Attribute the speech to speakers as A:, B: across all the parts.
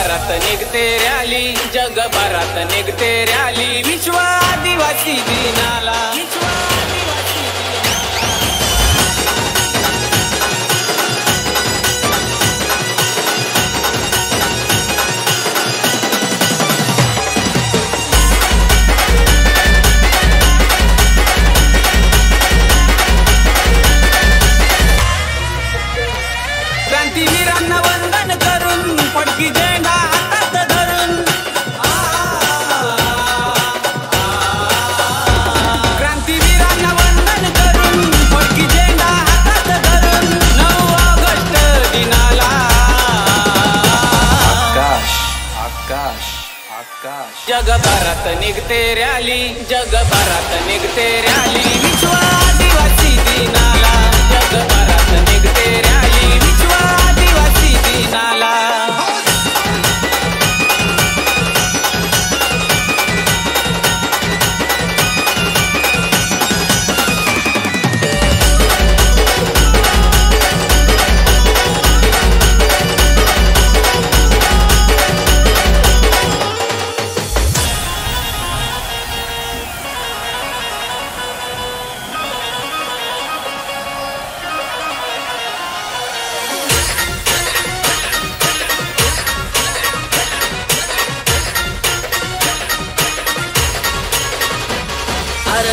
A: जगभरात निघते रॅली, जगभरात निघते रॅली, विश्व आदिवासी दिनाला, क्रांतीवीरांना वंदन करून, पडकी झेंडा हातात धरून, क्रांतीवीरांना वंदन करून, पडकी झेंडा हातात धरून, 9 ऑगस्ट दिनाला आकाश आकाश आकाश, जगभरात निघते रॅली, जगभरात निघते रॅली, विश्व आदिवासी दिनाला, जगभरात निघते रॅली, विश्व आदिवासी दिनाला.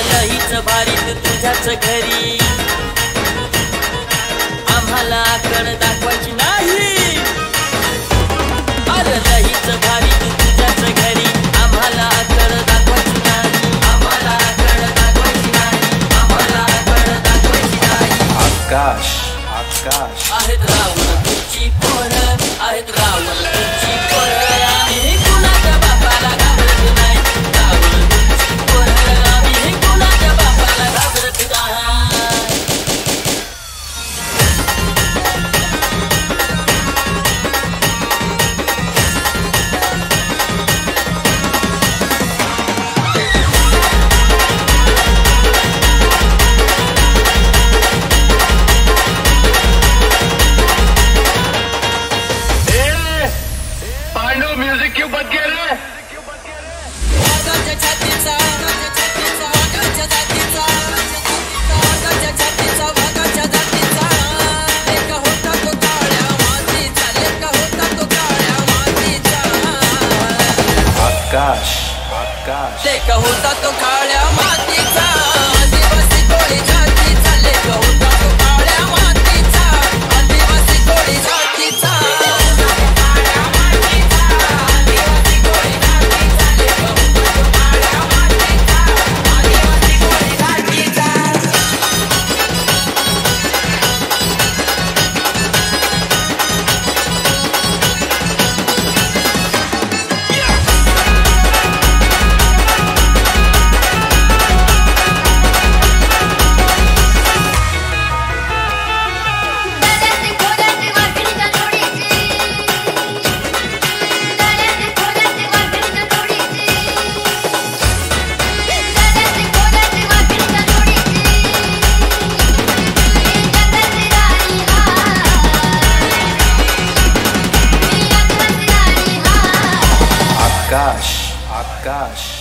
B: लहीच भारीत तुझ्याच घरी, आम्हाला आकड दाखवायची नाही. अरे लहीच भारीत तुझ्याच घरी, आम्हाला आकड दाखवायची नाही, आम्हाला आकड दाखवायची नाही, आम्हाला आकड दाखवायची नाही.
A: आकाश आकाश
B: आहेत रावण तुझी पोरं, आहेत रावण तुझी पोरं, आम्ही कुणाच्या बापाला घाबरत नाही. रावण तुझी पोरं, आम्ही कुणाच्या बापाला घाबरत नाही.
C: म्यूजिक क्यों बंद किया रे?
A: आकाश आकाश,
B: लेक होता तो काळ्या मातीचा, आदिवासी कोळी जातीचा, लेक होता तो काळ्या मातीचा, आदिवासी कोळी जातीचा.
A: आकाश आकाश.